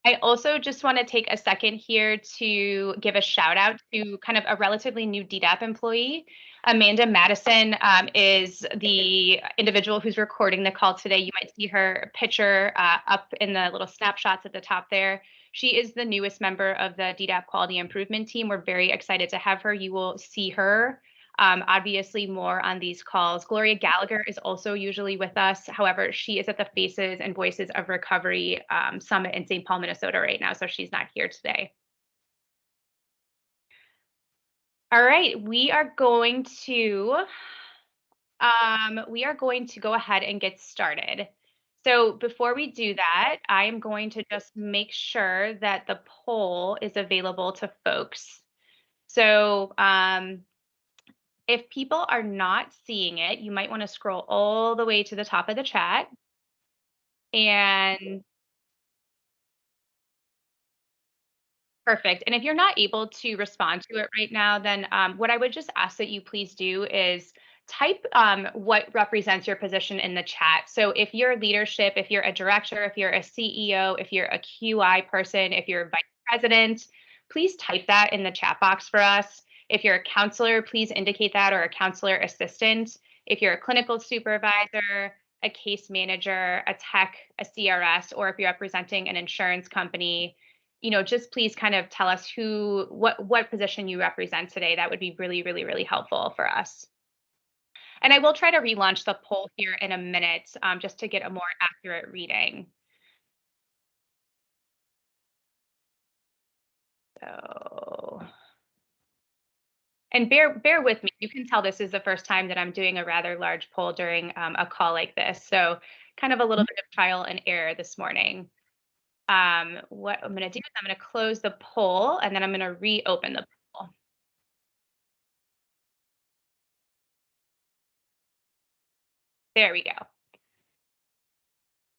I also just want to take a second here to give a shout out to kind of a relatively new DDAP employee. Amanda Madison is the individual who's recording the call today. You might see her picture up in the little snapshots at the top there. She is the newest member of the DDAP quality improvement team. We're very excited to have her. You will see her obviously more on these calls. Gloria Gallagher is also usually with us. However, she is at the Faces and Voices of Recovery Summit in St. Paul, Minnesota right now, so she's not here today. All right, we are going to go ahead and get started. So before we do that, I am going to just make sure that the poll is available to folks. So if people are not seeing it, you might want to scroll all the way to the top of the chat. And perfect. And if you're not able to respond to it right now, then what I would just ask that you please do is type what represents your position in the chat. So if you're leadership, if you're a director, if you're a CEO, if you're a QI person, if you're a vice president, please type that in the chat box for us. If you're a counselor, please indicate that, or a counselor assistant. If you're a clinical supervisor, a case manager, a tech, a CRS, or if you're representing an insurance company, just please kind of tell us what position you represent today. That would be really, really, really helpful for us. And I will try to relaunch the poll here in a minute, just to get a more accurate reading. So, and bear with me. You can tell this is the first time that I'm doing a rather large poll during a call like this. So kind of a little bit of trial and error this morning. What I'm going to do is I'm going to close the poll, and then I'm going to reopen the poll. There we go.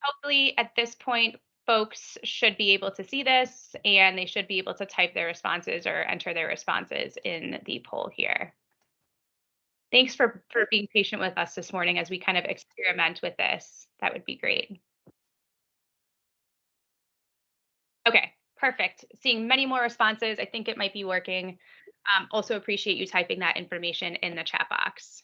Hopefully at this point, folks should be able to see this, and they should be able to type their responses or enter their responses in the poll here. Thanks for being patient with us this morning as we kind of experiment with this. That would be great. Okay, perfect. Seeing many more responses. I think it might be working. Also appreciate you typing that information in the chat box.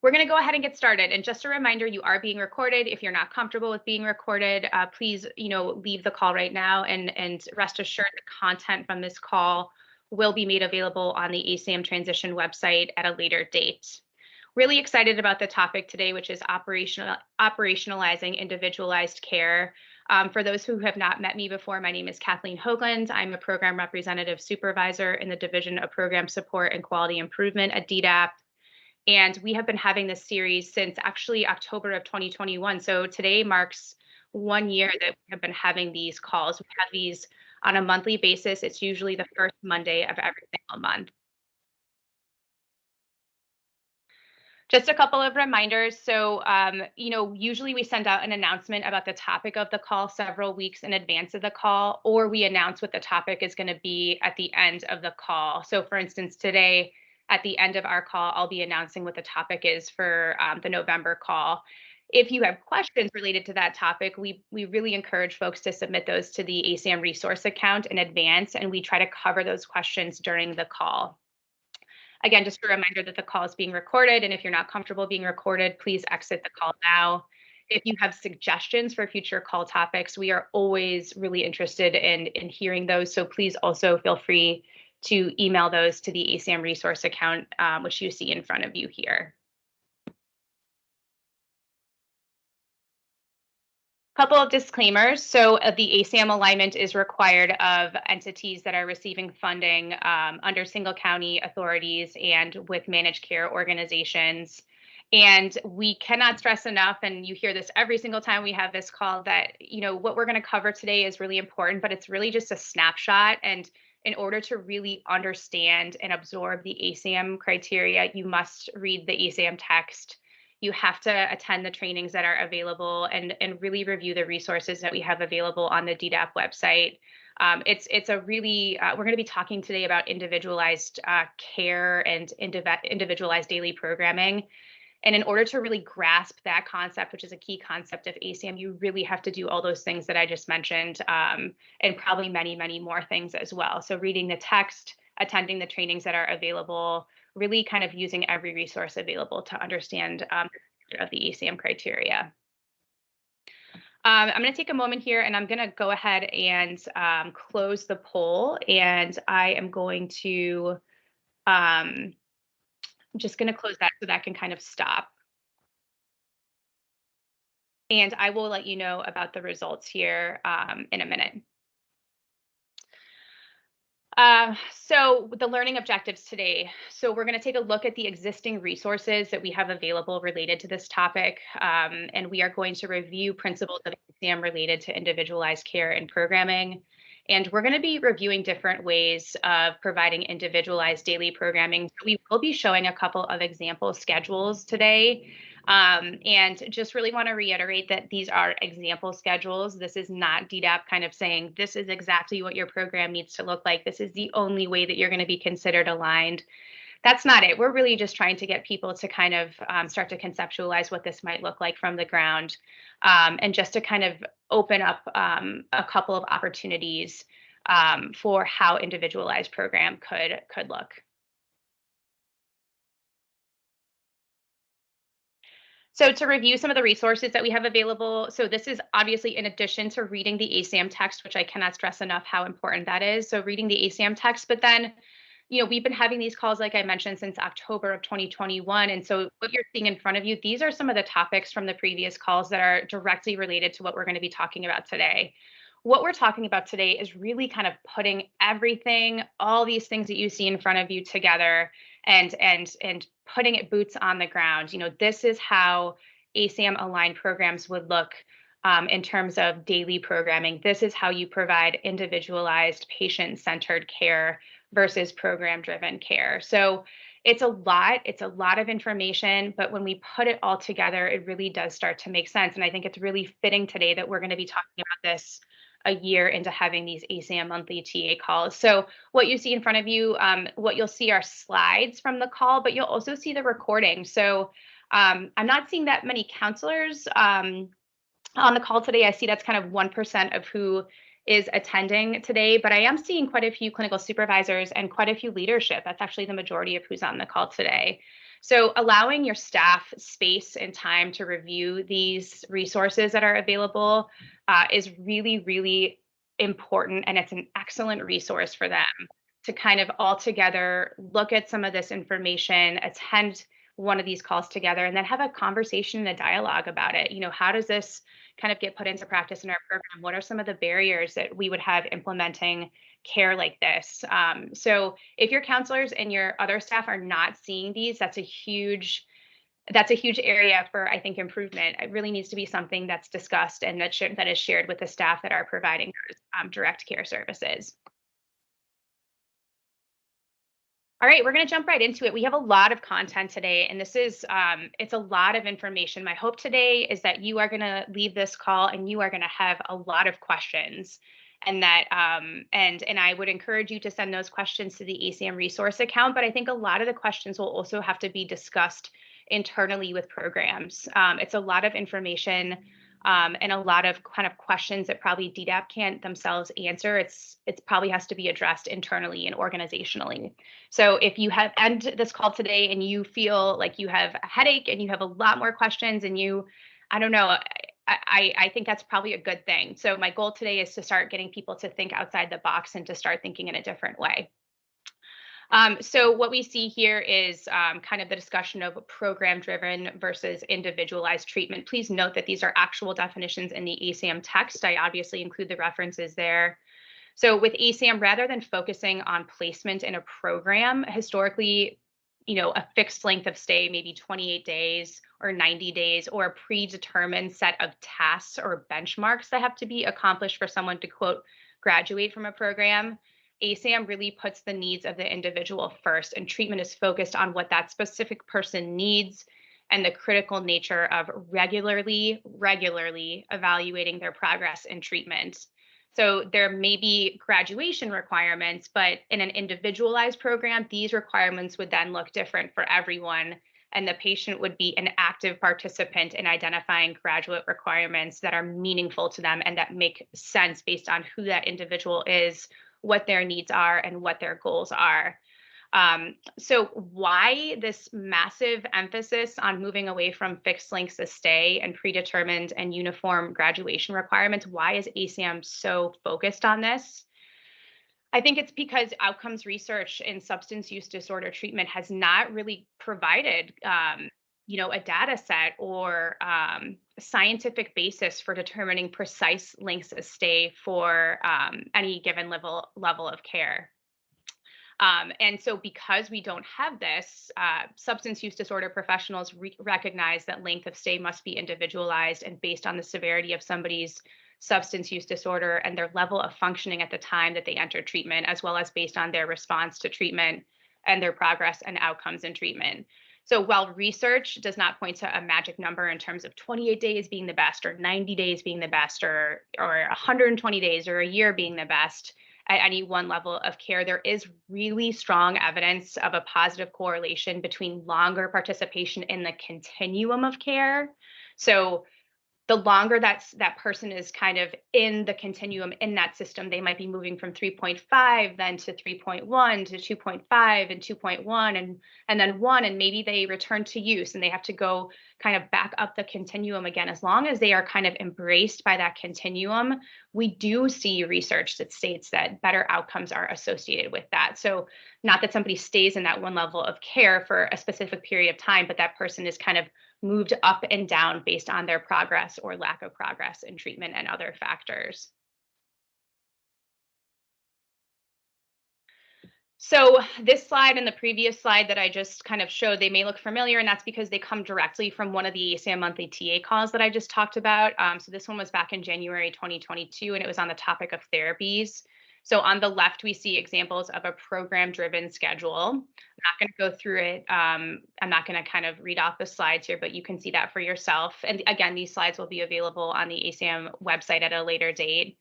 We're going to go ahead and get started. And just a reminder, you are being recorded. If you're not comfortable with being recorded, please, leave the call right now, and rest assured the content from this call will be made available on the ASAM transition website at a later date. Really excited about the topic today, which is operationalizing individualized care. For those who have not met me before, my name is Kathleen Hoagland. I'm a program representative supervisor in the Division of Program Support and Quality Improvement at DDAP. And we have been having this series since actually October of 2021. So today marks 1 year that we have been having these calls. We have these on a monthly basis. It's usually the first Monday of every single month. Just a couple of reminders. So, usually we send out an announcement about the topic of the call several weeks in advance of the call, or we announce what the topic is going to be at the end of the call. So for instance, today, at the end of our call, I'll be announcing what the topic is for the November call. If you have questions related to that topic, we really encourage folks to submit those to the ASAM resource account in advance, and we try to cover those questions during the call. Again, just a reminder that the call is being recorded, and if you're not comfortable being recorded, please exit the call now. If you have suggestions for future call topics, we are always really interested in hearing those, so please also feel free to email those to the ASAM resource account, which you see in front of you here. Couple of disclaimers. So the ASAM alignment is required of entities that are receiving funding under single county authorities and with managed care organizations. And we cannot stress enough, and you hear this every single time we have this call, that what we're going to cover today is really important, but it's really just a snapshot. And in order to really understand and absorb the ASAM criteria, you must read the ASAM text. You have to attend the trainings that are available and really review the resources that we have available on the DDAP website. It's a really, we're going to be talking today about individualized care and individualized daily programming. And in order to really grasp that concept, which is a key concept of ASAM, you really have to do all those things that I just mentioned, and probably many, many more things as well. So reading the text, attending the trainings that are available, really kind of using every resource available to understand of the ASAM criteria. I'm going to take a moment here and I'm going to go ahead and close the poll. And I am going to, I'm just going to close that so that can kind of stop. And I will let you know about the results here in a minute. So the learning objectives today. So we're going to take a look at the existing resources that we have available related to this topic, and we are going to review principles of ASAM related to individualized care and programming. And we're going to be reviewing different ways of providing individualized daily programming. We will be showing a couple of example schedules today. And just really want to reiterate that these are example schedules. This is not DDAP kind of saying this is exactly what your program needs to look like. This is the only way that you're going to be considered aligned. That's not it. We're really just trying to get people to kind of start to conceptualize what this might look like from the ground, and just to kind of open up a couple of opportunities for how individualized program could look. So to review some of the resources that we have available, so this is obviously in addition to reading the ASAM text, which I cannot stress enough how important that is. So reading the ASAM text, but then, we've been having these calls, like I mentioned, since October of 2021. And so what you're seeing in front of you, these are some of the topics from the previous calls that are directly related to what we're going to be talking about today. What we're talking about today is really kind of putting everything, all these things that you see in front of you together and putting it boots on the ground. This is how ASAM aligned programs would look in terms of daily programming. This is how you provide individualized patient-centered care versus program-driven care. So it's a lot of information, but when we put it all together, it really does start to make sense. And I think it's really fitting today that we're going to be talking about this a year into having these ASAM monthly TA calls. So what you see in front of you, what you'll see are slides from the call, but you'll also see the recording. So I'm not seeing that many counselors on the call today. I see that's kind of 1% of who is attending today, but I am seeing quite a few clinical supervisors and quite a few leadership. That's actually the majority of who's on the call today. So allowing your staff space and time to review these resources that are available is really, really important. And it's an excellent resource for them to kind of all together look at some of this information, attend one of these calls together, and then have a conversation and a dialogue about it. How does this kind of get put into practice in our program? What are some of the barriers that we would have implementing care like this? So if your counselors and your other staff are not seeing these, that's a huge area for, I think, improvement. It really needs to be something that's discussed and that is shared with the staff that are providing direct care services. All right, we're going to jump right into it. We have a lot of content today, and this is it's a lot of information. My hope today is that you are going to leave this call and you are going to have a lot of questions, and that and I would encourage you to send those questions to the ASAM resource account. But I think a lot of the questions will also have to be discussed internally with programs. It's a lot of information. And a lot of kind of questions that probably DDAP can't themselves answer. It's probably has to be addressed internally and organizationally. So if you have end this call today and you feel like you have a headache and you have a lot more questions and I don't know, I think that's probably a good thing. So my goal today is to start getting people to think outside the box and to start thinking in a different way. So what we see here is kind of the discussion of program-driven versus individualized treatment. Please note that these are actual definitions in the ASAM text. I obviously include the references there. So with ASAM, rather than focusing on placement in a program, historically, a fixed length of stay, maybe 28 days or 90 days, or a predetermined set of tasks or benchmarks that have to be accomplished for someone to, quote, graduate from a program. ASAM really puts the needs of the individual first, and treatment is focused on what that specific person needs and the critical nature of regularly evaluating their progress in treatment. So there may be graduation requirements, but in an individualized program, these requirements would then look different for everyone and the patient would be an active participant in identifying graduate requirements that are meaningful to them and that make sense based on who that individual is, what their needs are, and what their goals are. So why this massive emphasis on moving away from fixed lengths of stay and predetermined and uniform graduation requirements? Why is ASAM so focused on this? I think it's because outcomes research in substance use disorder treatment has not really provided, a data set or a scientific basis for determining precise lengths of stay for any given level of care. And so, because we don't have this, substance use disorder professionals recognize that length of stay must be individualized and based on the severity of somebody's substance use disorder and their level of functioning at the time that they enter treatment, as well as based on their response to treatment and their progress and outcomes in treatment. So, while research does not point to a magic number in terms of 28 days being the best, or 90 days being the best, or 120 days or a year being the best, at any one level of care, there is really strong evidence of a positive correlation between longer participation in the continuum of care. So the longer that person is kind of in the continuum in that system, they might be moving from 3.5 then to 3.1 to 2.5 and 2.1 and then 1, and maybe they return to use and they have to go kind of back up the continuum again. As long as they are kind of embraced by that continuum, we do see research that states that better outcomes are associated with that. So not that somebody stays in that one level of care for a specific period of time, but that person is kind of moved up and down based on their progress or lack of progress in treatment and other factors. So this slide and the previous slide that I just kind of showed, they may look familiar, and that's because they come directly from one of the ASAM monthly TA calls that I just talked about. So this one was back in January 2022, and it was on the topic of therapies. So on the left, we see examples of a program-driven schedule. I'm not going to go through it. I'm not going to kind of read off the slides here, but you can see that for yourself. And again, these slides will be available on the ASAM website at a later date.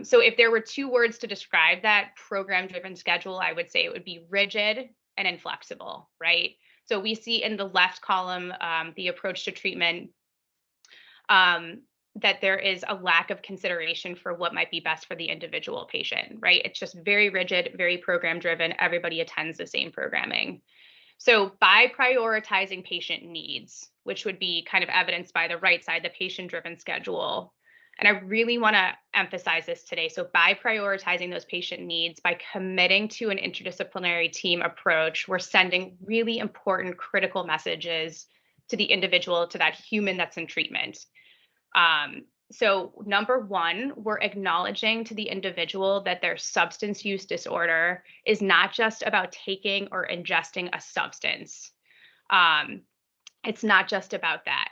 So if there were two words to describe that program-driven schedule, I would say it would be rigid and inflexible, right? So we see in the left column, the approach to treatment, that there is a lack of consideration for what might be best for the individual patient, right? It's just very rigid, very program-driven. Everybody attends the same programming. So by prioritizing patient needs, which would be kind of evidenced by the right side, the patient-driven schedule, and I really want to emphasize this today. So by prioritizing those patient needs, by committing to an interdisciplinary team approach, we're sending really important critical messages to the individual, to that human that's in treatment. So number one, we're acknowledging to the individual that their substance use disorder is not just about taking or ingesting a substance. It's not just about that.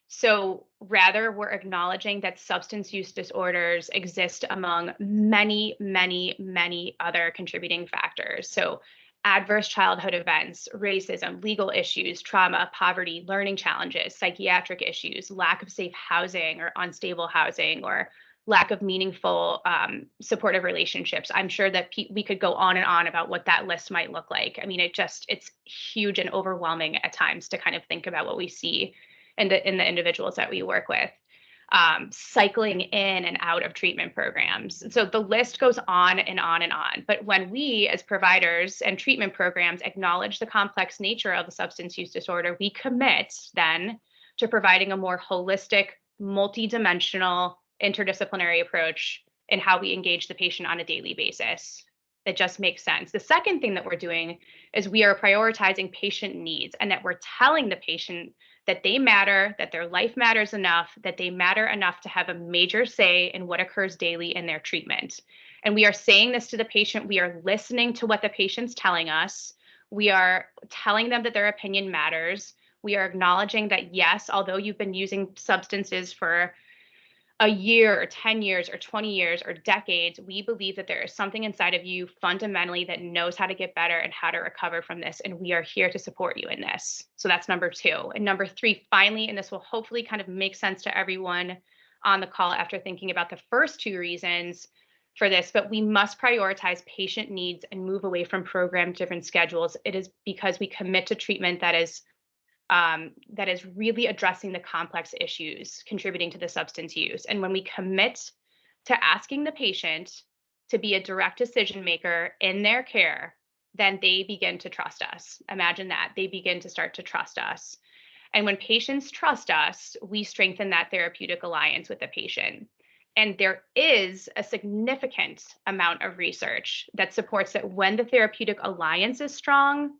So rather, we're acknowledging that substance use disorders exist among many, many, many other contributing factors. So adverse childhood events, racism, legal issues, trauma, poverty, learning challenges, psychiatric issues, lack of safe housing or unstable housing, or lack of meaningful supportive relationships. I'm sure that we could go on and on about what that list might look like. I mean, it's huge and overwhelming at times to kind of think about what we see in the individuals that we work with. Cycling in and out of treatment programs. So the list goes on and on and on. But when we, as providers and treatment programs, acknowledge the complex nature of the substance use disorder, we commit then to providing a more holistic, multidimensional, interdisciplinary approach in how we engage the patient on a daily basis. That just makes sense. The second thing that we're doing is we are prioritizing patient needs, and that we're telling the patient that they matter, that their life matters enough, that they matter enough to have a major say in what occurs daily in their treatment. And we are saying this to the patient. We are listening to what the patient's telling us. We are telling them that their opinion matters. We are acknowledging that, yes, although you've been using substances for a year or 10 years or 20 years or decades, we believe that there is something inside of you fundamentally that knows how to get better and how to recover from this. And we are here to support you in this. So that's number two. And number three, finally, and this will hopefully kind of make sense to everyone on the call after thinking about the first two reasons for this, but we must prioritize patient needs and move away from program-driven schedules. It is because we commit to treatment that is that is really addressing the complex issues contributing to the substance use. And when we commit to asking the patient to be a direct decision maker in their care, then they begin to trust us. Imagine that. They begin to start to trust us. And when patients trust us, we strengthen that therapeutic alliance with the patient. And there is a significant amount of research that supports that when the therapeutic alliance is strong,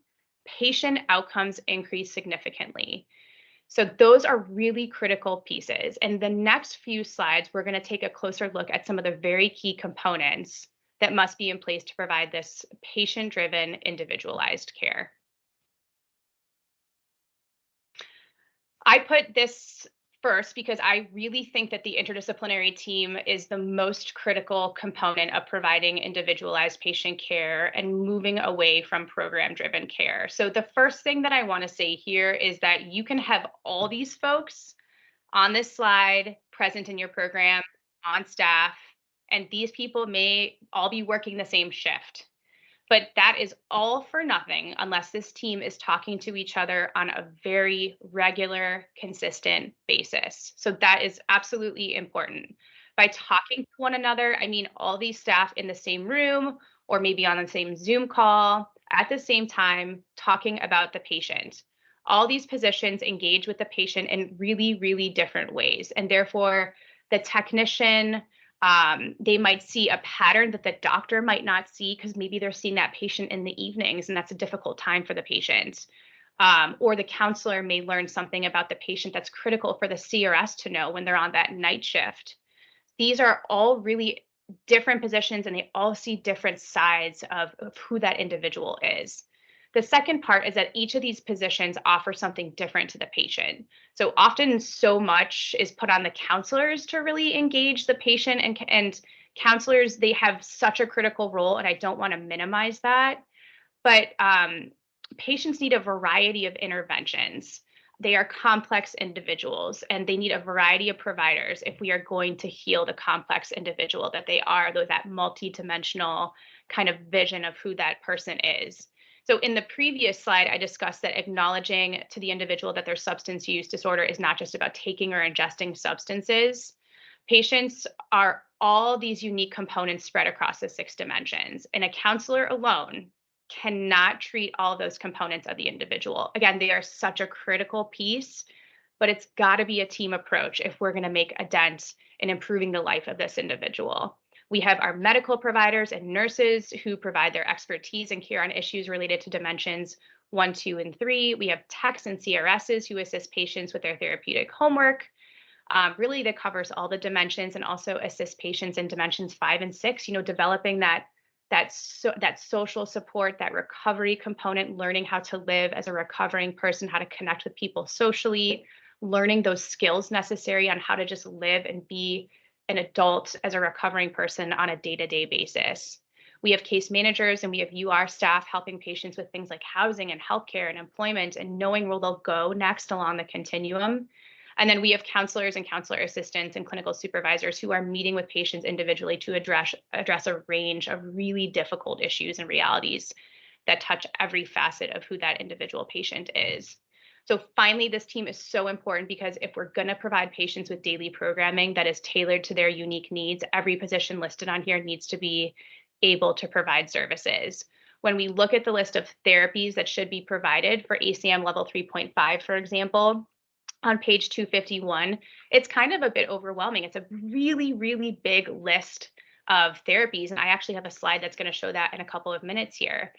patient outcomes increase significantly. So those are really critical pieces. And the next few slides, we're going to take a closer look at some of the very key components that must be in place to provide this patient-driven, individualized care. I put this first because I really think that the interdisciplinary team is the most critical component of providing individualized patient care and moving away from program-driven care. So the first thing that I want to say here is that you can have all these folks on this slide present in your program, on staff, and these people may all be working the same shift. But that is all for nothing unless this team is talking to each other on a very regular, consistent basis. So that is absolutely important. By talking to one another, I mean all these staff in the same room or maybe on the same Zoom call at the same time, talking about the patient. All these positions engage with the patient in really, really different ways. And therefore, the technician, they might see a pattern that the doctor might not see because maybe they're seeing that patient in the evenings and that's a difficult time for the patient. Or the counselor may learn something about the patient that's critical for the CRS to know when they're on that night shift. These are all really different positions and they all see different sides of who that individual is. The second part is that each of these positions offer something different to the patient. So often so much is put on the counselors to really engage the patient, and counselors, they have such a critical role and I don't want to minimize that. But patients need a variety of interventions. They are complex individuals and they need a variety of providers if we are going to heal the complex individual that they are, though that multidimensional kind of vision of who that person is. So in the previous slide, I discussed that acknowledging to the individual that their substance use disorder is not just about taking or ingesting substances. Patients are all these unique components spread across the 6 dimensions, and a counselor alone cannot treat all those components of the individual. Again, they are such a critical piece, but it's got to be a team approach if we're going to make a dent in improving the life of this individual. We have our medical providers and nurses who provide their expertise and care on issues related to dimensions 1, 2, and 3. We have techs and CRSs who assist patients with their therapeutic homework. Really, that covers all the dimensions and also assist patients in dimensions 5 and 6, developing that social support, that recovery component, learning how to live as a recovering person, how to connect with people socially, learning those skills necessary on how to just live and be an adult as a recovering person on a day-to-day basis. We have case managers and we have UR staff helping patients with things like housing and healthcare and employment and knowing where they'll go next along the continuum. And then we have counselors and counselor assistants and clinical supervisors who are meeting with patients individually to address a range of really difficult issues and realities that touch every facet of who that individual patient is. So finally, this team is so important because if we're going to provide patients with daily programming that is tailored to their unique needs, every position listed on here needs to be able to provide services. When we look at the list of therapies that should be provided for ASAM level 3.5, for example, on page 251, it's kind of a bit overwhelming. It's a really, really big list of therapies. And I actually have a slide that's going to show that in a couple of minutes here.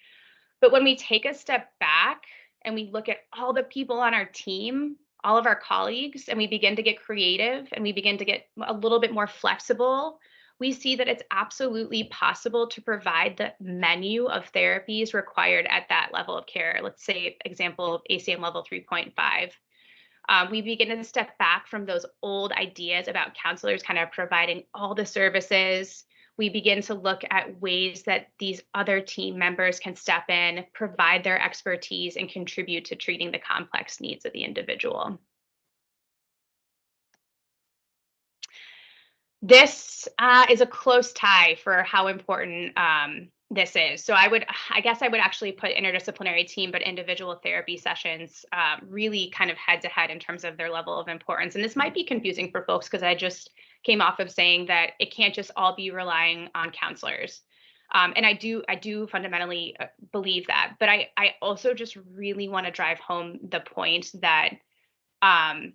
But when we take a step back and we look at all the people on our team, all of our colleagues, and we begin to get creative and we begin to get a little bit more flexible, we see that it's absolutely possible to provide the menu of therapies required at that level of care. Let's say, example, ASAM level 3.5. We begin to step back from those old ideas about counselors kind of providing all the services. We begin to look at ways that these other team members can step in, provide their expertise, and contribute to treating the complex needs of the individual. This is a close tie for how important this is. So I guess I would actually put interdisciplinary team, but individual therapy sessions really kind of head to head in terms of their level of importance. And this might be confusing for folks because I just came off of saying that it can't just all be relying on counselors. And I do fundamentally believe that, but I also just really want to drive home the point that um,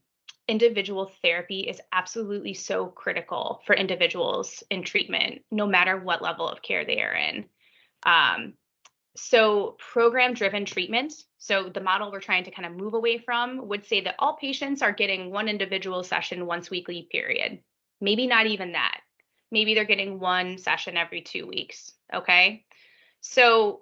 individual therapy is absolutely so critical for individuals in treatment, no matter what level of care they are in. Um, so program driven treatment, so the model we're trying to kind of move away from would say that all patients are getting one individual session once weekly, period. Maybe not even that. Maybe they're getting one session every 2 weeks. Okay. So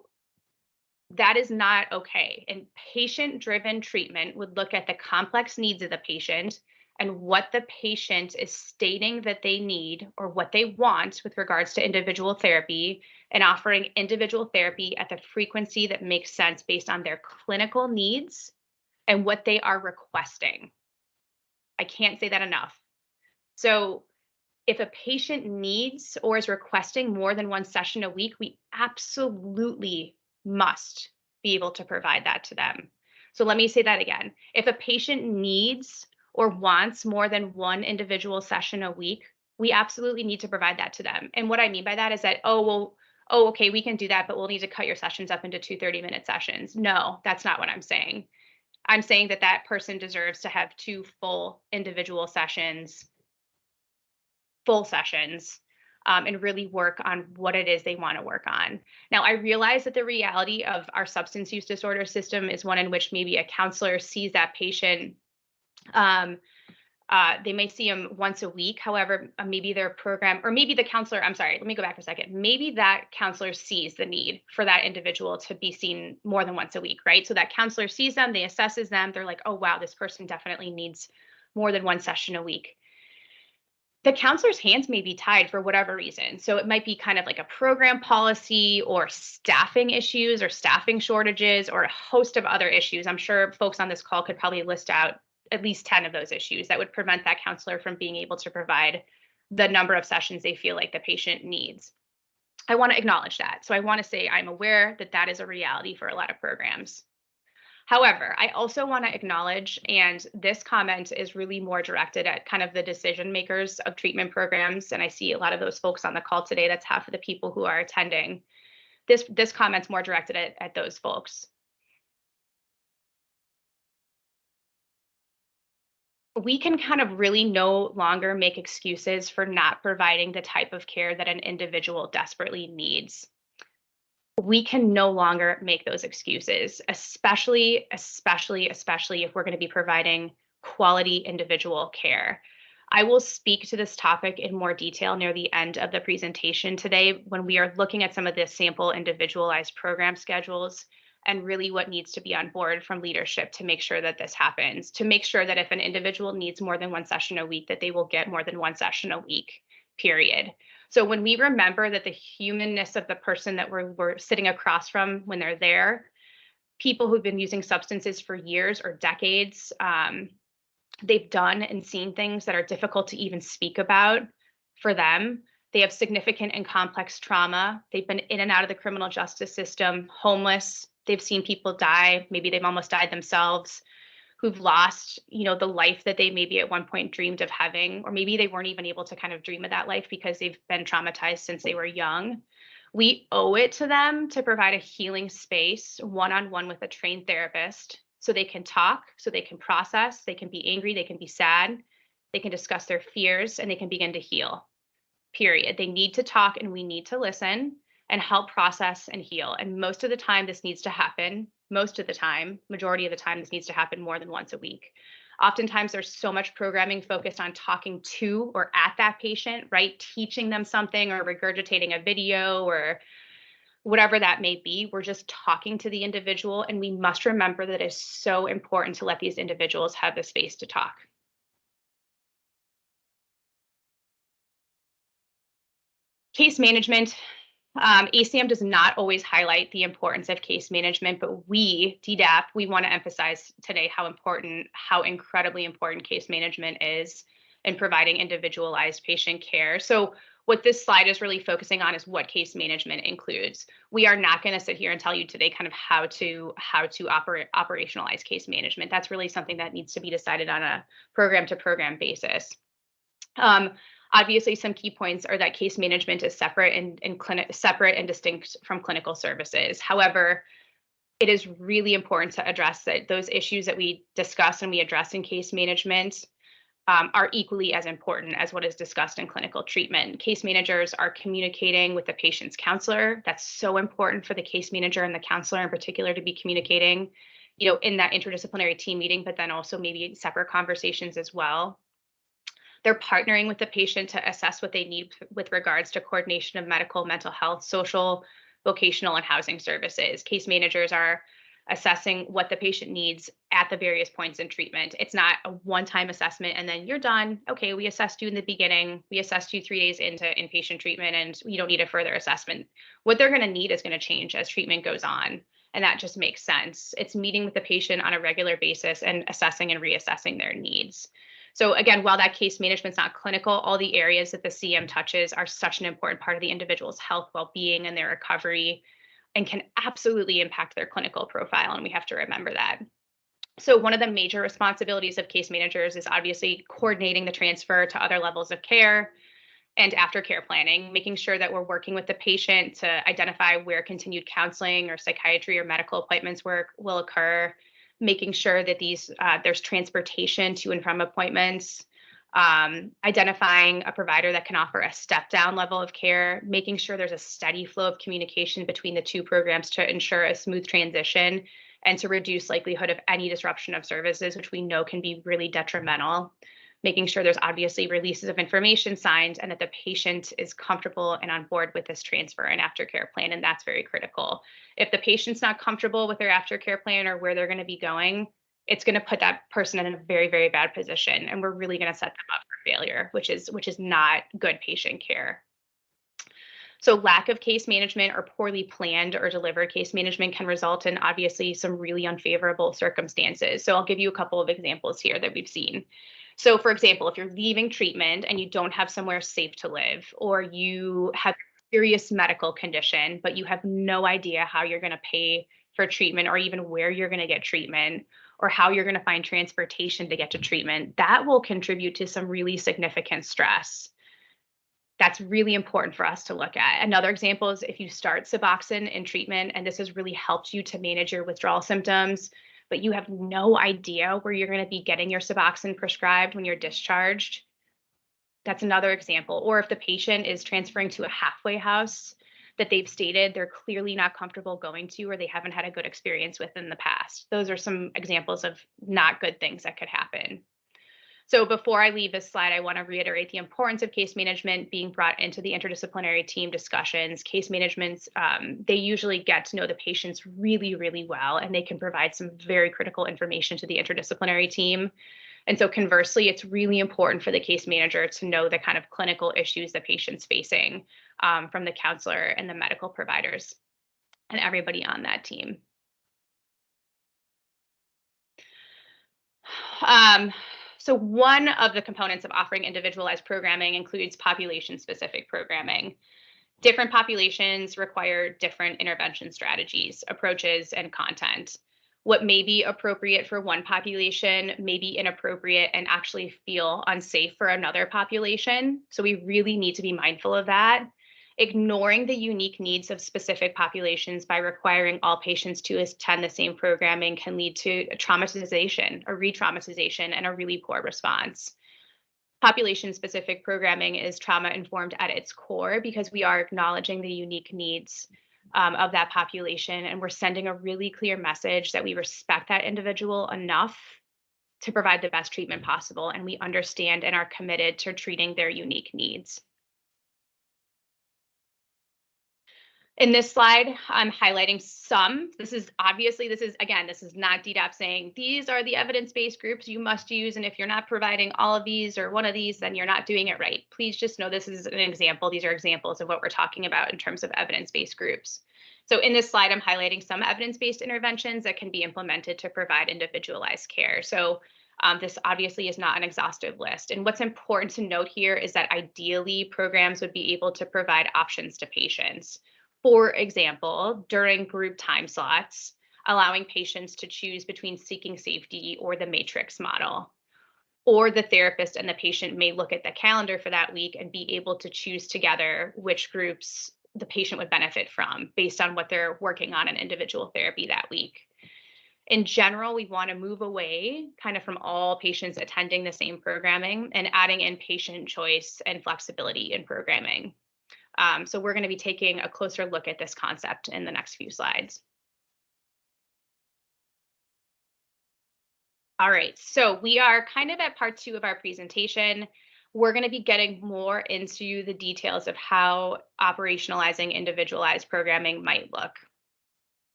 that is not okay. And patient driven treatment would look at the complex needs of the patient and what the patient is stating that they need or what they want with regards to individual therapy, and offering individual therapy at the frequency that makes sense based on their clinical needs and what they are requesting. I can't say that enough. So if a patient needs or is requesting more than one session a week, we absolutely must be able to provide that to them. So let me say that again. If a patient needs or wants more than one individual session a week, we absolutely need to provide that to them. And what I mean by that is that, oh, well, oh, okay, we can do that, but we'll need to cut your sessions up into 2 30-minute sessions. No, that's not what I'm saying. I'm saying that that person deserves to have two full individual sessions, full sessions, and really work on what it is they want to work on. Now, I realize that the reality of our substance use disorder system is one in which maybe a counselor sees that patient. Um, they may see them once a week. However, maybe their program, or maybe the counselor, I'm sorry, let me go back for a second. Maybe that counselor sees the need for that individual to be seen more than once a week, right? So that counselor sees them, they assesses them, they're like, oh, wow, this person definitely needs more than one session a week. The counselor's hands may be tied for whatever reason. So it might be kind of like a program policy or staffing issues or staffing shortages or a host of other issues. I'm sure folks on this call could probably list out at least 10 of those issues that would prevent that counselor from being able to provide the number of sessions they feel like the patient needs. I want to acknowledge that. So I want to say I'm aware that that is a reality for a lot of programs. However, I also want to acknowledge, and this comment is really more directed at kind of the decision makers of treatment programs. And I see a lot of those folks on the call today. That's half of the people who are attending. This comment's more directed at those folks. We can kind of really no longer make excuses for not providing the type of care that an individual desperately needs. We can no longer make those excuses, especially if we're going to be providing quality individual care. I will speak to this topic in more detail near the end of the presentation today when we are looking at some of the sample individualized program schedules and really what needs to be on board from leadership to make sure that this happens, to make sure that if an individual needs more than one session a week, that they will get more than one session a week, period. So when we remember that the humanness of the person that we're sitting across from when they're there, people who've been using substances for years or decades, they've done and seen things that are difficult to even speak about for them. They have significant and complex trauma. They've been in and out of the criminal justice system, homeless. They've seen people die. Maybe they've almost died themselves, who've lost, the life that they maybe at one point dreamed of having, or maybe they weren't even able to kind of dream of that life because they've been traumatized since they were young. We owe it to them to provide a healing space one-on-one with a trained therapist so they can talk, so they can process, they can be angry, they can be sad, they can discuss their fears, and they can begin to heal. Period. They need to talk and we need to listen and help process and heal. And most of the time, this needs to happen. Most of the time, majority of the time, this needs to happen more than once a week. Oftentimes, there's so much programming focused on talking to or at that patient, right? Teaching them something or regurgitating a video or whatever that may be. We're just talking to the individual. And we must remember that it's so important to let these individuals have the space to talk. Case management. ASAM does not always highlight the importance of case management, but we, DDAP, we want to emphasize today how incredibly important case management is in providing individualized patient care. So What this slide is really focusing on is what case management includes. We are not going to sit here and tell you today kind of how to operationalize case management. That's really something that needs to be decided on a program to program basis. Obviously, some key points are that case management is separate and distinct from clinical services. However, it is really important to address that those issues that we discuss and we address in case management are equally as important as what is discussed in clinical treatment. Case managers are communicating with the patient's counselor. That's so important for the case manager and the counselor in particular to be communicating, in that interdisciplinary team meeting, but then also maybe separate conversations as well. They're partnering with the patient to assess what they need with regards to coordination of medical, mental health, social, vocational, and housing services. Case managers are assessing what the patient needs at the various points in treatment. It's not a one-time assessment and then you're done. Okay, we assessed you in the beginning. We assessed you 3 days into inpatient treatment and you don't need a further assessment. What they're going to need is going to change as treatment goes on. And that just makes sense. It's meeting with the patient on a regular basis and assessing and reassessing their needs. So again, while that case management's not clinical, all the areas that the CM touches are such an important part of the individual's health, well-being, and their recovery, and can absolutely impact their clinical profile. And we have to remember that. So one of the major responsibilities of case managers is obviously coordinating the transfer to other levels of care and aftercare planning, making sure that we're working with the patient to identify where continued counseling or psychiatry or medical appointments will occur, making sure that there's transportation to and from appointments, identifying a provider that can offer a step-down level of care, making sure there's a steady flow of communication between the two programs to ensure a smooth transition and to reduce likelihood of any disruption of services, which we know can be really detrimental. Making sure there's obviously releases of information signed and that the patient is comfortable and on board with this transfer and aftercare plan, and that's very critical. If the patient's not comfortable with their aftercare plan or where they're going to be going, it's going to put that person in a very, very bad position, and we're really going to set them up for failure, which is not good patient care. So lack of case management or poorly planned or delivered case management can result in obviously some really unfavorable circumstances. So I'll give you a couple of examples here that we've seen. So for example, if you're leaving treatment and you don't have somewhere safe to live, or you have a serious medical condition, but you have no idea how you're going to pay for treatment or even where you're going to get treatment or how you're going to find transportation to get to treatment, that will contribute to some really significant stress. That's really important for us to look at. Another example is if you start Suboxone in treatment and this has really helped you to manage your withdrawal symptoms, but you have no idea where you're going to be getting your Suboxone prescribed when you're discharged. That's another example. Or if the patient is transferring to a halfway house that they've stated they're clearly not comfortable going to or they haven't had a good experience with in the past. Those are some examples of not good things that could happen. So before I leave this slide, I want to reiterate the importance of case management being brought into the interdisciplinary team discussions. Case managements, they usually get to know the patients really, really well, and they can provide some very critical information to the interdisciplinary team. And so conversely, it's really important for the case manager to know the kind of clinical issues the patient's facing from the counselor and the medical providers and everybody on that team. So one of the components of offering individualized programming includes population-specific programming. Different populations require different intervention strategies, approaches, and content. What may be appropriate for one population may be inappropriate and actually feel unsafe for another population. So we really need to be mindful of that. Ignoring the unique needs of specific populations by requiring all patients to attend the same programming can lead to a traumatization, a re-traumatization, and a really poor response. Population-specific programming is trauma-informed at its core because we are acknowledging the unique needs of that population, and we're sending a really clear message that we respect that individual enough to provide the best treatment possible, and we understand and are committed to treating their unique needs. In this slide, I'm highlighting some. This is not DDAP saying these are the evidence-based groups you must use, and if you're not providing all of these or one of these, then you're not doing it right. Please just know this is an example. These are examples of what we're talking about in terms of evidence-based groups. So in this slide, I'm highlighting some evidence-based interventions that can be implemented to provide individualized care. So This obviously is not an exhaustive list. And what's important to note here is that ideally programs would be able to provide options to patients. For example, during group time slots, allowing patients to choose between seeking safety or the matrix model. Or the therapist and the patient may look at the calendar for that week and be able to choose together which groups the patient would benefit from based on what they're working on in individual therapy that week. In general, we want to move away kind of from all patients attending the same programming and adding in patient choice and flexibility in programming. So we're going to be taking a closer look at this concept in the next few slides. All right, so we are kind of at part 2 of our presentation. We're going to be getting more into the details of how operationalizing individualized programming might look.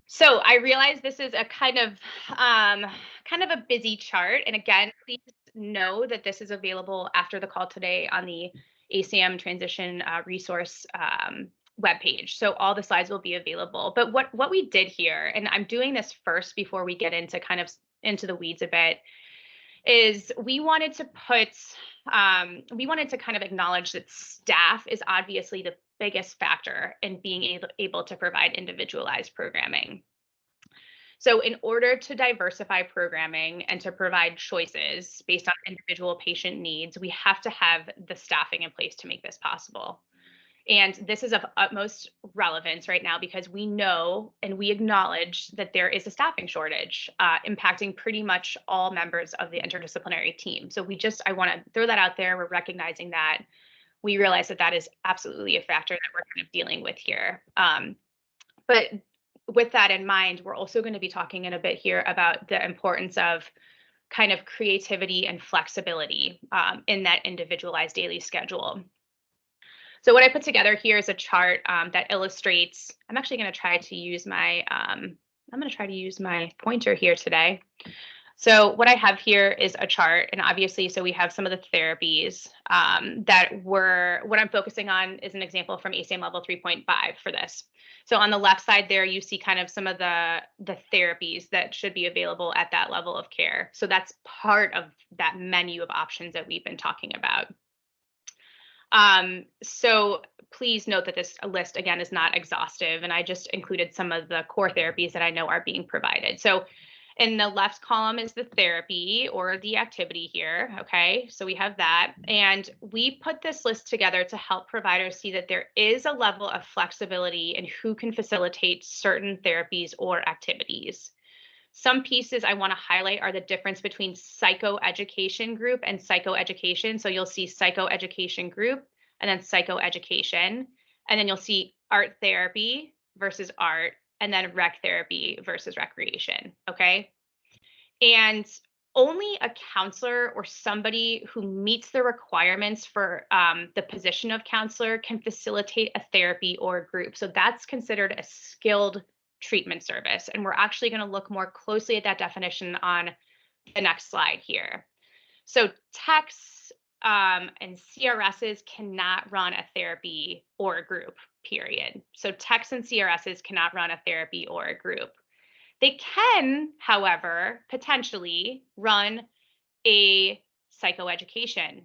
So I realize this is a kind of a busy chart. And again, please know that this is available after the call today on the ASAM transition resource webpage. So all the slides will be available. But what we did here, and I'm doing this first before we get into kind of into the weeds a bit, is we wanted to kind of acknowledge that staff is obviously the biggest factor in being able to provide individualized programming. So in order to diversify programming and to provide choices based on individual patient needs, we have to have the staffing in place to make this possible. And this is of utmost relevance right now because we know and we acknowledge that there is a staffing shortage impacting pretty much all members of the interdisciplinary team. So I want to throw that out there. We're recognizing that. We realize that that is absolutely a factor that we're kind of dealing with here. But with that in mind, we're also going to be talking in a bit here about the importance of kind of creativity and flexibility in that individualized daily schedule. So what I put together here is a chart that illustrates. I'm actually going to try to use my pointer here today. So what I have here is a chart, and obviously, so we have some of the therapies what I'm focusing on is an example from ASAM level 3.5 for this. So on the left side there, you see kind of some of the therapies that should be available at that level of care. So that's part of that menu of options that we've been talking about. So please note that this list, again, is not exhaustive, and I just included some of the core therapies that I know are being provided. So in the left column is the therapy or the activity here, okay? So we have that, and we put this list together to help providers see that there is a level of flexibility in who can facilitate certain therapies or activities. Some pieces I want to highlight are the difference between psychoeducation group and psychoeducation. So you'll see psychoeducation group and then psychoeducation. And then you'll see art therapy versus art, and then rec therapy versus recreation. Okay. And only a counselor or somebody who meets the requirements for the position of counselor can facilitate a therapy or a group. So that's considered a skilled treatment service. And we're actually going to look more closely at that definition on the next slide here. So techs and CRSs cannot run a therapy or a group, period. So techs and CRSs cannot run a therapy or a group. They can, however, potentially run a psychoeducation,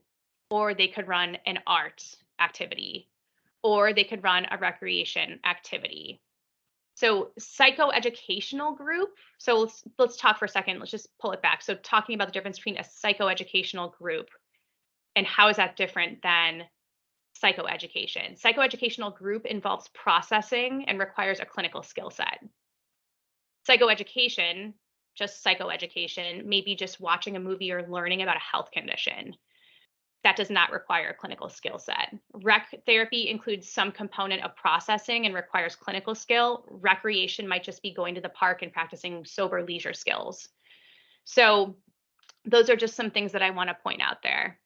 or they could run an art activity, or they could run a recreation activity. So psychoeducational group. So let's talk for a second. Let's just pull it back. So talking about the difference between a psychoeducational group and how is that different than psychoeducation? Psychoeducational group involves processing and requires a clinical skill set. Psychoeducation, just psychoeducation, maybe just watching a movie or learning about a health condition. That does not require a clinical skill set. Rec therapy includes some component of processing and requires clinical skill. Recreation might just be going to the park and practicing sober leisure skills. So those are just some things that I want to point out there.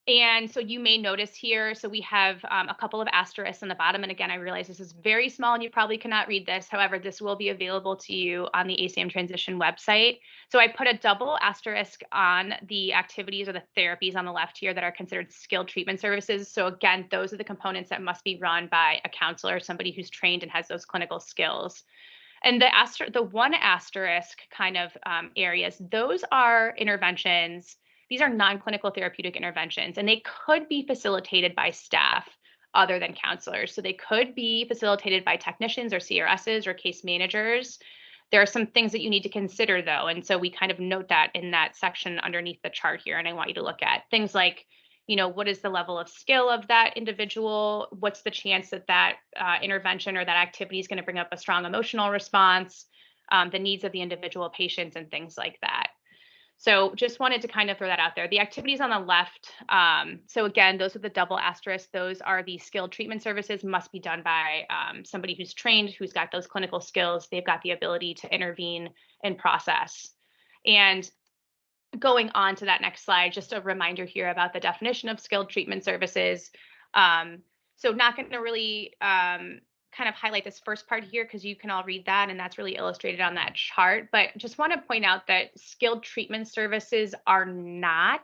And so you may notice here, so we have a couple of asterisks on the bottom. And again, I realize this is very small and you probably cannot read this. However, this will be available to you on the ASAM Transition website. So I put a double asterisk on the activities or the therapies on the left here that are considered skilled treatment services. So again, those are the components that must be run by a counselor, somebody who's trained and has those clinical skills. And the one asterisk kind of areas, those are interventions. These are non-clinical therapeutic interventions, and they could be facilitated by staff other than counselors. So they could be facilitated by technicians or CRSs or case managers. There are some things that you need to consider though. And so we kind of note that in that section underneath the chart here. And I want you to look at things like, what is the level of skill of that individual? What's the chance that that intervention or that activity is going to bring up a strong emotional response, the needs of the individual patients and things like that. So just wanted to kind of throw that out there. The activities on the left, so again, those are the double asterisk. Those are the skilled treatment services, must be done by somebody who's trained, who's got those clinical skills. They've got the ability to intervene and process. And going on to that next slide, just a reminder here about the definition of skilled treatment services. So not going to really kind of highlight this first part here because you can all read that and that's really illustrated on that chart. But just want to point out that skilled treatment services are not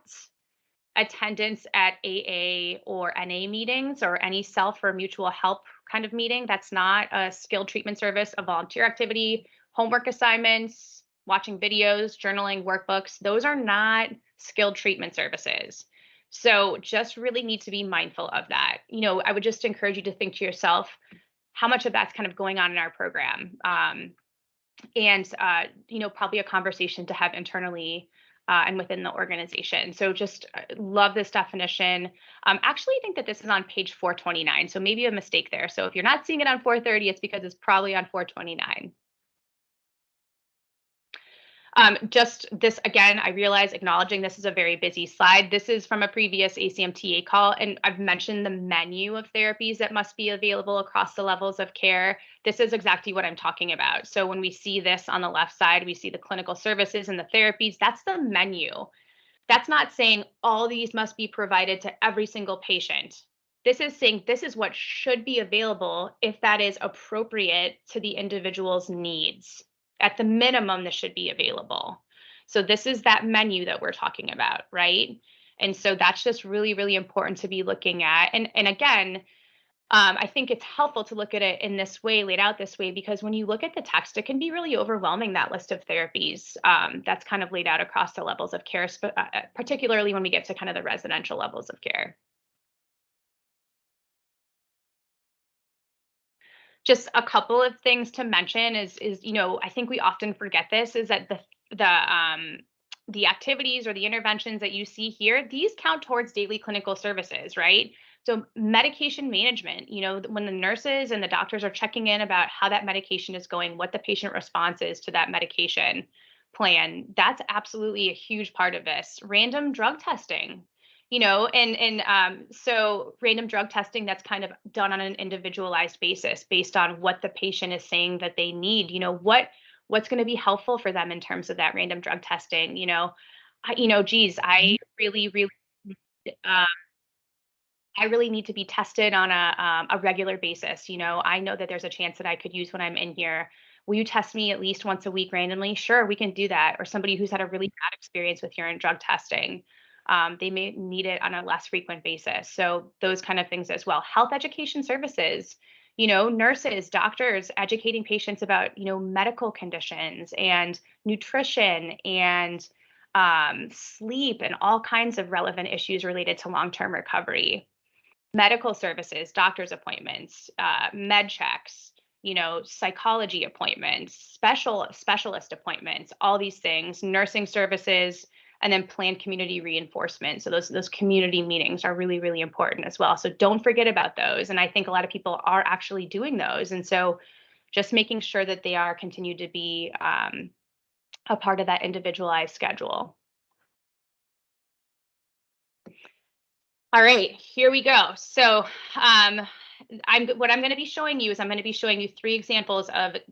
attendance at AA or NA meetings or any self or mutual help kind of meeting. That's not a skilled treatment service, a volunteer activity, homework assignments, watching videos, journaling, workbooks. Those are not skilled treatment services. So just really need to be mindful of that. I would just encourage you to think to yourself, how much of that's kind of going on in our program? And probably a conversation to have internally and within the organization. So just love this definition. Actually, I think that this is on page 429. So maybe a mistake there. So if you're not seeing it on 430, it's because it's probably on 429. Just this again, I realize acknowledging this is a very busy slide. This is from a previous ASAM call, and I've mentioned the menu of therapies that must be available across the levels of care. This is exactly what I'm talking about. So when we see this on the left side, we see the clinical services and the therapies. That's the menu. That's not saying all these must be provided to every single patient. This is saying this is what should be available if that is appropriate to the individual's needs. At the minimum, this should be available. So this is that menu that we're talking about, right? And so that's just really, really important to be looking at. And again, I think it's helpful to look at it in this way, laid out this way, because when you look at the text, it can be really overwhelming, that list of therapies that's kind of laid out across the levels of care, particularly when we get to kind of the residential levels of care. Just a couple of things to mention is I think we often forget this, is that the activities or the interventions that you see here, these count towards daily clinical services, right? So medication management, when the nurses and the doctors are checking in about how that medication is going, what the patient response is to that medication plan, that's absolutely a huge part of this. Random drug testing, so random drug testing that's kind of done on an individualized basis based on what the patient is saying that they need. What's going to be helpful for them in terms of that random drug testing. Geez, uh, I really need to be tested on a regular basis. I know that there's a chance that I could use when I'm in here. Will you test me at least once a week randomly? Sure, we can do that. Or somebody who's had a really bad experience with urine drug testing. They may need it on a less frequent basis. So those kind of things as well. Health education services, nurses, doctors educating patients about, medical conditions and nutrition and sleep and all kinds of relevant issues related to long-term recovery. Medical services, doctor's appointments, med checks, psychology appointments, specialist appointments, all these things, nursing services, and then planned community reinforcement. So those community meetings are really, really important as well. So don't forget about those. And I think a lot of people are actually doing those. And so just making sure that they are continued to be a part of that individualized schedule. All right, here we go. So what I'm going to be showing you is I'm going to be showing you 3 examples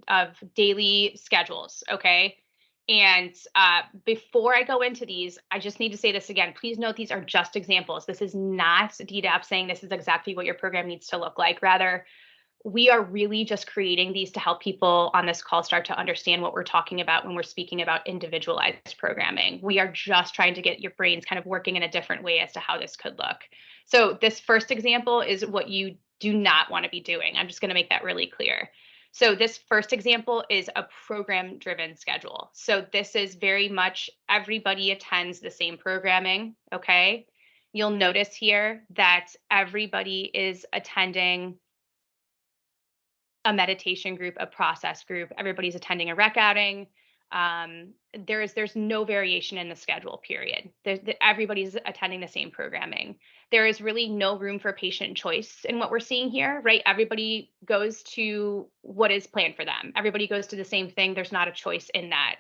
of daily schedules, okay? And before I go into these, I just need to say this again. Please note these are just examples. This is not DDAP saying this is exactly what your program needs to look like. Rather, we are really just creating these to help people on this call start to understand what we're talking about when we're speaking about individualized programming. We are just trying to get your brains kind of working in a different way as to how this could look. So this first example is what you do not want to be doing. I'm just going to make that really clear. So this first example is a program-driven schedule. So this is very much everybody attends the same programming, okay? You'll notice here that everybody is attending a meditation group, a process group. Everybody's attending a rec outing. There's no variation in the schedule. Period. Everybody's attending the same programming. There is really no room for patient choice in what we're seeing here, right? Everybody goes to what is planned for them. Everybody goes to the same thing. There's not a choice in that.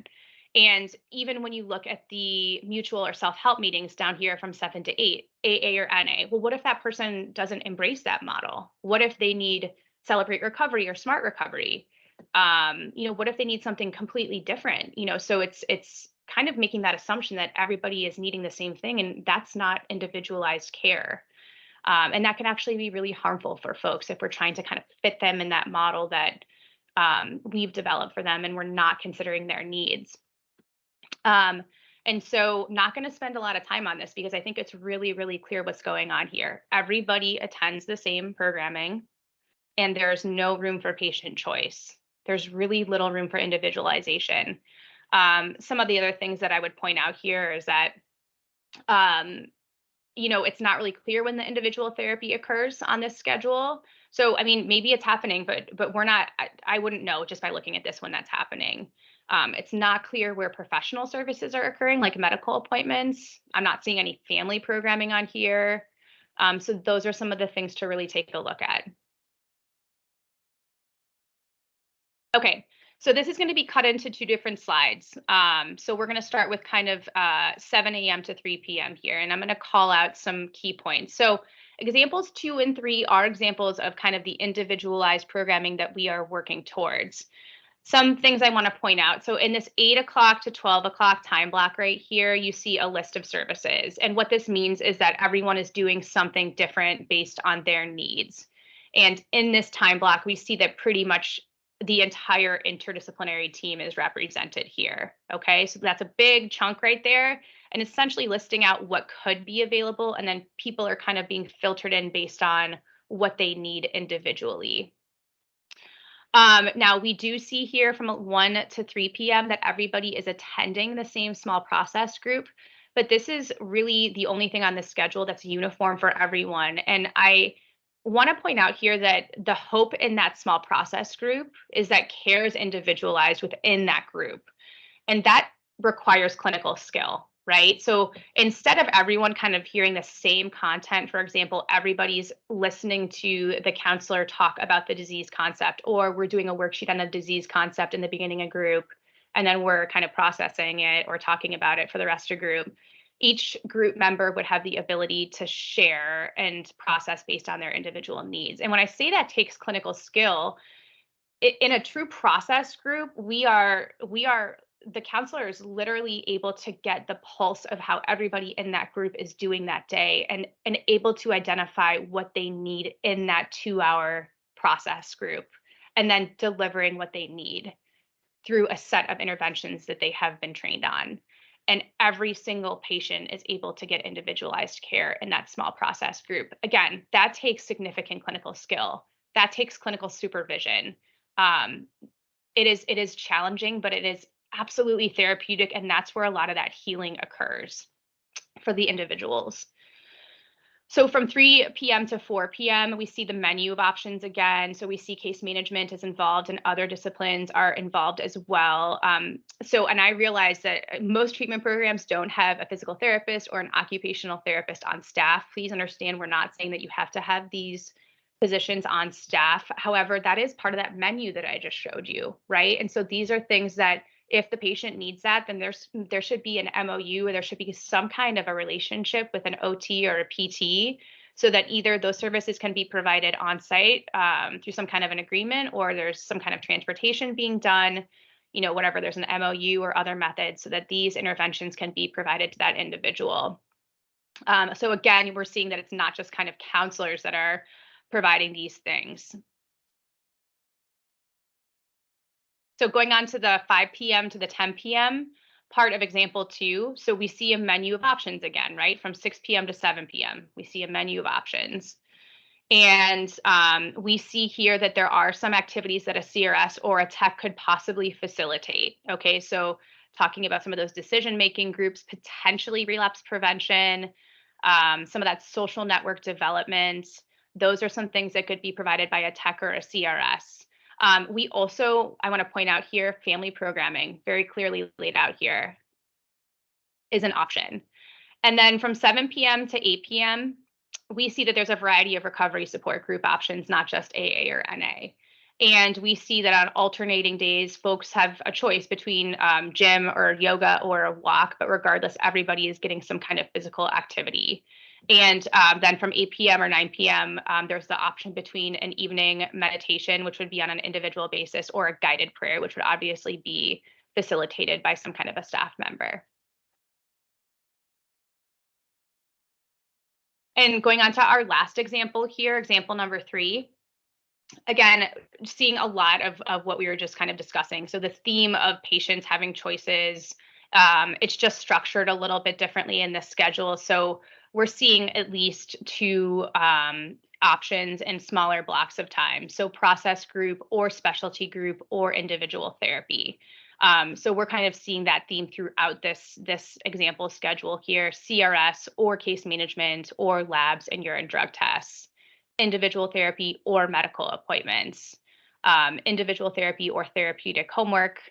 And even when you look at the mutual or self-help meetings down here from 7 to 8, AA or NA, well, what if that person doesn't embrace that model? What if they need Celebrate Recovery or Smart Recovery? What if they need something completely different? So it's kind of making that assumption that everybody is needing the same thing, and that's not individualized care. And that can actually be really harmful for folks if we're trying to kind of fit them in that model that we've developed for them, and we're not considering their needs. And so not going to spend a lot of time on this because I think it's really, really clear what's going on here. Everybody attends the same programming, and there's no room for patient choice. There's really little room for individualization. Some of the other things that I would point out here is that, it's not really clear when the individual therapy occurs on this schedule. So, I mean, maybe it's happening, but we're not. I wouldn't know just by looking at this when that's happening. It's not clear where professional services are occurring, like medical appointments. I'm not seeing any family programming on here. So those are some of the things to really take a look at. Okay, so this is going to be cut into two different slides. So we're going to start with kind of 7 a.m. to 3 p.m. here, and I'm going to call out some key points. So examples 2 and 3 are examples of kind of the individualized programming that we are working towards. Some things I want to point out. So in this 8 o'clock to 12 o'clock time block right here, you see a list of services. And what this means is that everyone is doing something different based on their needs. And in this time block, we see that pretty much the entire interdisciplinary team is represented here. Okay, so that's a big chunk right there. And essentially listing out what could be available. And then people are kind of being filtered in based on what they need individually. Now we do see here from 1 to 3 p.m. that everybody is attending the same small process group, but this is really the only thing on the schedule that's uniform for everyone. And I want to point out here that the hope in that small process group is that care is individualized within that group. And that requires clinical skill, right? So instead of everyone kind of hearing the same content, for example, everybody's listening to the counselor talk about the disease concept, or we're doing a worksheet on a disease concept in the beginning of group, and then we're kind of processing it or talking about it for the rest of group. Each group member would have the ability to share and process based on their individual needs. And when I say that takes clinical skill, in a true process group, the counselor is literally able to get the pulse of how everybody in that group is doing that day, and able to identify what they need in that 2-hour process group, and then delivering what they need through a set of interventions that they have been trained on. And every single patient is able to get individualized care in that small process group. Again, that takes significant clinical skill. That takes clinical supervision. Um, it is challenging, but it is absolutely therapeutic, and that's where a lot of that healing occurs for the individuals. So from 3 p.m. to 4 p.m., we see the menu of options again. So we see case management is involved, and other disciplines are involved as well. And I realize that most treatment programs don't have a physical therapist or an occupational therapist on staff. Please understand, we're not saying that you have to have these physicians on staff. However, that is part of that menu that I just showed you, right? And so these are things that if the patient needs that, then there should be an MOU, or there should be some kind of a relationship with an OT or a PT, so that either those services can be provided on site through some kind of an agreement, or there's some kind of transportation being done, whatever, there's an MOU or other methods so that these interventions can be provided to that individual. So again, we're seeing that it's not just kind of counselors that are providing these things. So going on to the 5 p.m. to the 10 p.m. part of example 2. So we see a menu of options again, right? From 6 p.m. to 7 p.m. We see a menu of options. And we see here that there are some activities that a CRS or a tech could possibly facilitate. Okay, so talking about some of those decision-making groups, potentially relapse prevention, some of that social network development. Those are some things that could be provided by a tech or a CRS. We also, I want to point out here, family programming, very clearly laid out here, is an option. And then from 7 p.m. to 8 p.m., we see that there's a variety of recovery support group options, not just AA or NA. And we see that on alternating days, folks have a choice between gym or yoga or a walk, but regardless, everybody is getting some kind of physical activity. And then from 8 p.m. or 9 p.m., there's the option between an evening meditation, which would be on an individual basis, or a guided prayer, which would obviously be facilitated by some kind of a staff member. And going on to our last example here, example number 3, again, seeing a lot of what we were just kind of discussing. So the theme of patients having choices, it's just structured a little bit differently in the schedule. So we're seeing at least 2 options in smaller blocks of time. So process group or specialty group or individual therapy. So we're kind of seeing that theme throughout this example schedule here: CRS or case management or labs and urine drug tests, individual therapy or medical appointments, individual therapy or therapeutic homework.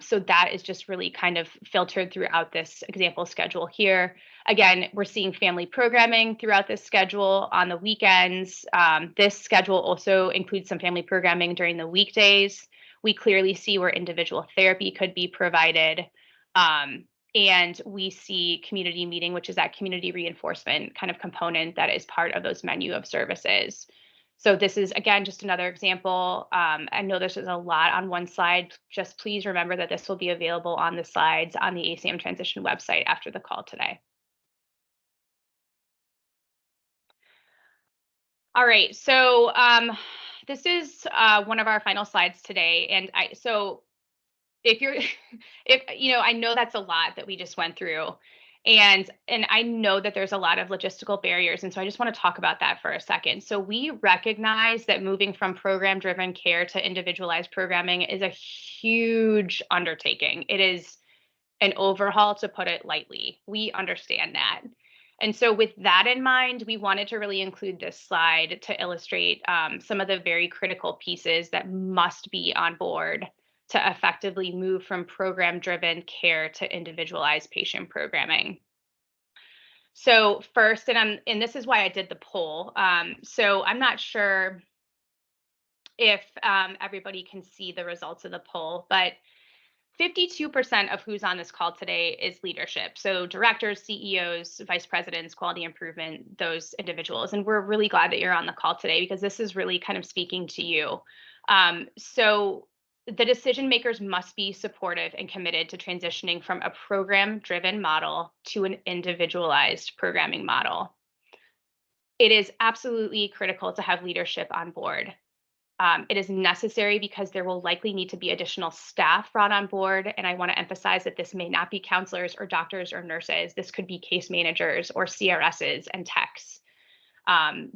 So that is just really kind of filtered throughout this example schedule here. Again, we're seeing family programming throughout this schedule on the weekends. This schedule also includes some family programming during the weekdays. We clearly see where individual therapy could be provided. And we see community meeting, which is that community reinforcement kind of component that is part of those menu of services. So this is, again, just another example. I know this is a lot on one slide. Just please remember that this will be available on the slides on the ASAM transition website after the call today. All right, so this is one of our final slides today. And if you're if I know that's a lot that we just went through, and I know that there's a lot of logistical barriers, and so I just want to talk about that for a second. So we recognize that moving from program driven care to individualized programming is a huge undertaking. It is an overhaul, to put it lightly. We understand that. And so, with that in mind, we wanted to really include this slide to illustrate some of the very critical pieces that must be on board to effectively move from program driven care to individualized patient programming. So, first, and this is why I did the poll. So, I'm not sure if everybody can see the results of the poll, but 52% of who's on this call today is leadership. So directors, CEOs, vice presidents, quality improvement, those individuals. And we're really glad that you're on the call today, because this is really kind of speaking to you. So the decision makers must be supportive and committed to transitioning from a program driven model to an individualized programming model. It is absolutely critical to have leadership on board. It is necessary because there will likely need to be additional staff brought on board. And I want to emphasize that this may not be counselors or doctors or nurses. This could be case managers or CRSs and techs.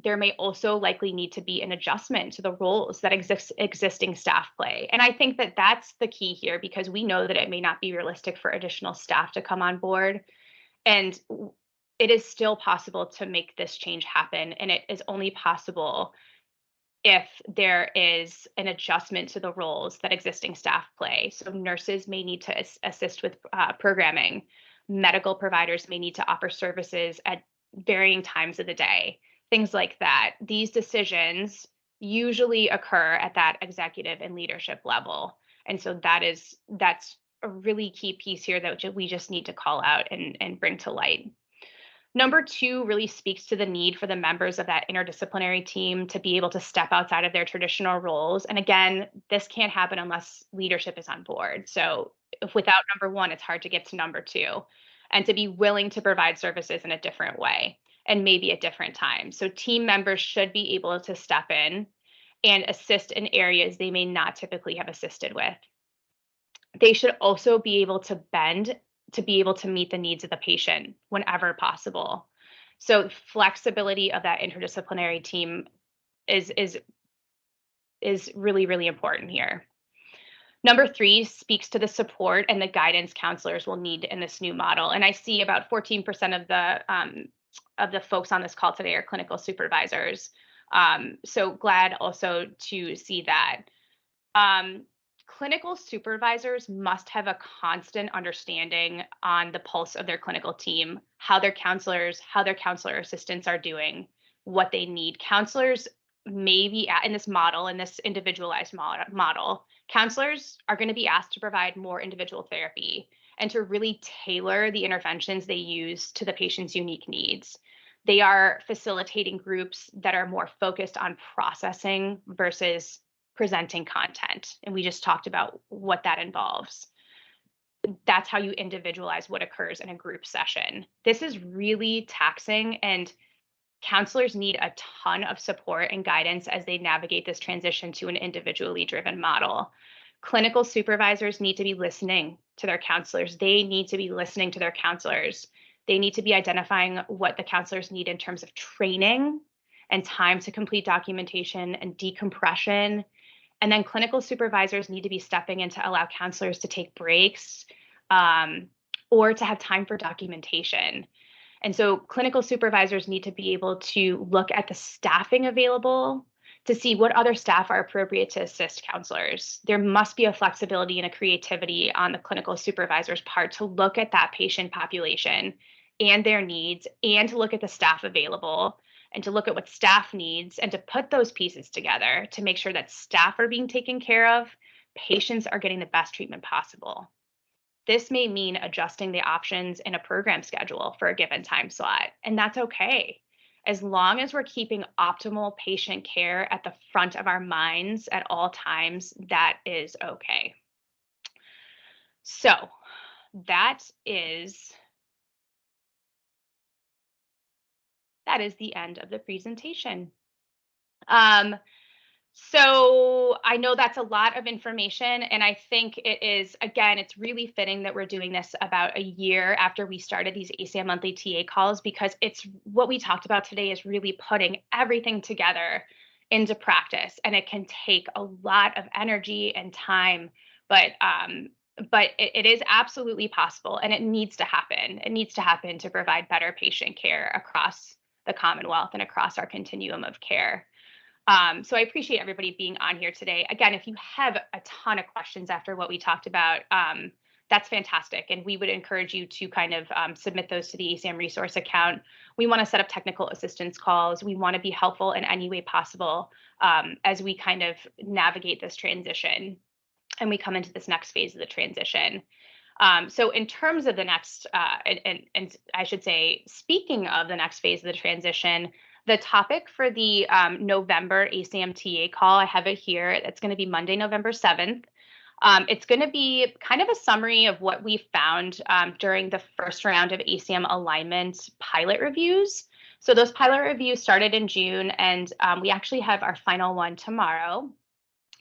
There may also likely need to be an adjustment to the roles that existing staff play. And I think that that's the key here, because we know that it may not be realistic for additional staff to come on board. And it is still possible to make this change happen. And it is only possible if there is an adjustment to the roles that existing staff play. So nurses may need to assist with programming. Medical providers may need to offer services at varying times of the day, things like that. These decisions usually occur at that executive and leadership level. And so that's a really key piece here that we just need to call out and bring to light. Number 2 really speaks to the need for the members of that interdisciplinary team to be able to step outside of their traditional roles. And again, this can't happen unless leadership is on board. So if without number 1, it's hard to get to number 2, and to be willing to provide services in a different way and maybe at different times. So team members should be able to step in and assist in areas they may not typically have assisted with. They should also be able to bend to be able to meet the needs of the patient whenever possible. So flexibility of that interdisciplinary team is really, really important here. Number 3 speaks to the support and the guidance counselors will need in this new model. And I see about 14% of the folks on this call today are clinical supervisors. So glad also to see that. Clinical supervisors must have a constant understanding on the pulse of their clinical team, how their counselor assistants are doing, what they need. Counselors maybe in this model, in this individualized model, counselors are going to be asked to provide more individual therapy and to really tailor the interventions they use to the patient's unique needs. They are facilitating groups that are more focused on processing versus presenting content. And we just talked about what that involves. That's how you individualize what occurs in a group session. This is really taxing, and counselors need a ton of support and guidance as they navigate this transition to an individually driven model. Clinical supervisors need to be listening to their counselors. They need to be listening to their counselors. They need to be identifying what the counselors need in terms of training and time to complete documentation and decompression. And then clinical supervisors need to be stepping in to allow counselors to take breaks or to have time for documentation. And so clinical supervisors need to be able to look at the staffing available to see what other staff are appropriate to assist counselors. There must be a flexibility and a creativity on the clinical supervisor's part to look at that patient population and their needs, and to look at the staff available, and to look at what staff needs, and to put those pieces together to make sure that staff are being taken care of, patients are getting the best treatment possible. This may mean adjusting the options in a program schedule for a given time slot, and that's okay. As long as we're keeping optimal patient care at the front of our minds at all times, that is okay. So that is the end of the presentation. So I know that's a lot of information, and I think it is, again, it's really fitting that we're doing this about a year after we started these ASAM monthly TA calls, because it's what we talked about today is really putting everything together into practice, and it can take a lot of energy and time, but it is absolutely possible, and it needs to happen. It needs to happen to provide better patient care across the Commonwealth and across our continuum of care. So I appreciate everybody being on here today. Again, if you have a ton of questions after what we talked about, that's fantastic. And we would encourage you to kind of submit those to the ASAM resource account. We want to set up technical assistance calls. We want to be helpful in any way possible as we kind of navigate this transition and we come into this next phase of the transition. So in terms of the next, and I should say, speaking of the next phase of the transition, the topic for the November ASAM TA call, I have it here. It's going to be Monday, November 7th. It's going to be kind of a summary of what we found during the first round of ASAM alignment pilot reviews. So those pilot reviews started in June, and we actually have our final one tomorrow.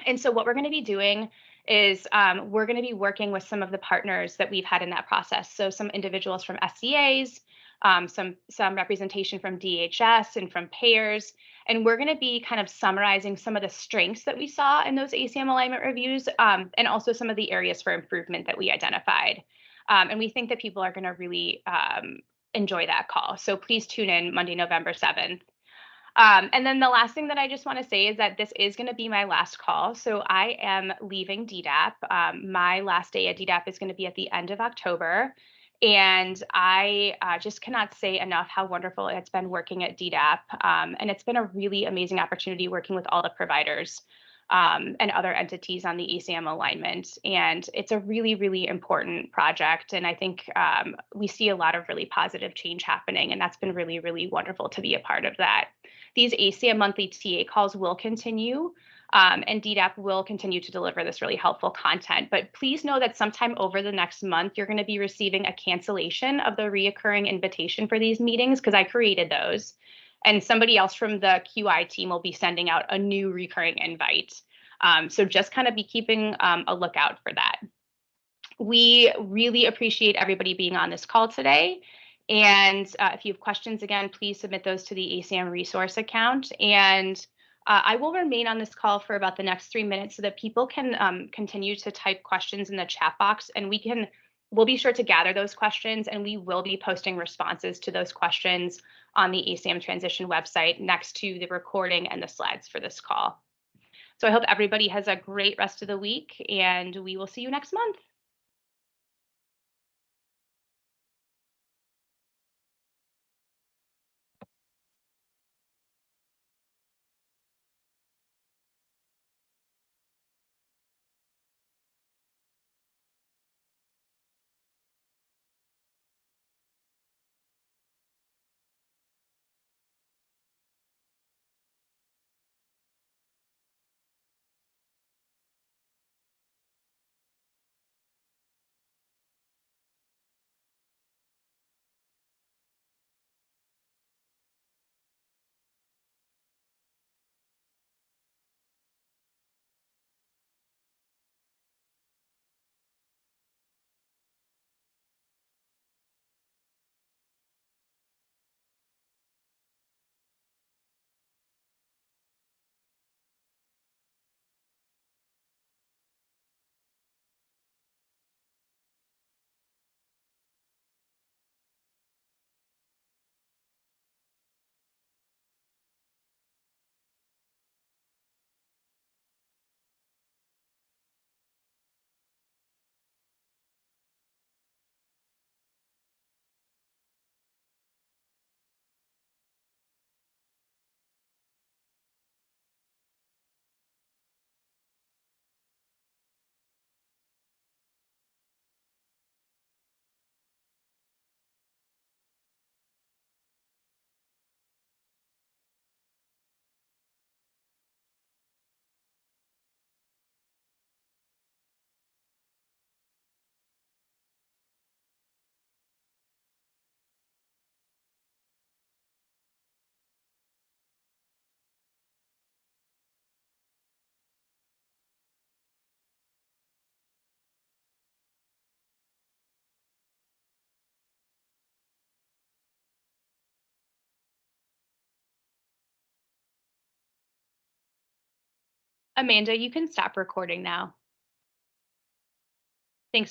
And so what we're going to be doing is we're going to be working with some of the partners that we've had in that process. So some individuals from SCAs, some representation from DHS and from payers. And we're going to be kind of summarizing some of the strengths that we saw in those ASAM alignment reviews, and also some of the areas for improvement that we identified. And we think that people are going to really enjoy that call. So please tune in Monday, November 7th. And then the last thing that I just want to say is that this is going to be my last call. So I am leaving DDAP. My last day at DDAP is going to be at the end of October. And I just cannot say enough how wonderful it's been working at DDAP. And it's been a really amazing opportunity working with all the providers and other entities on the ASAM alignment. And it's a really, really important project. And I think we see a lot of really positive change happening. And that's been really, really wonderful to be a part of that. These ASAM monthly TA calls will continue. And DDAP will continue to deliver this really helpful content. But please know that sometime over the next month, you're going to be receiving a cancellation of the reoccurring invitation for these meetings, because I created those. And somebody else from the QI team will be sending out a new recurring invite. So just kind of be keeping a lookout for that. We really appreciate everybody being on this call today. And if you have questions, again, please submit those to the ASAM resource account. And I will remain on this call for about the next 3 minutes so that people can continue to type questions in the chat box, and we'll be sure to gather those questions, and we will be posting responses to those questions on the ASAM transition website next to the recording and the slides for this call. So I hope everybody has a great rest of the week, and we will see you next month. Amanda, you can stop recording now.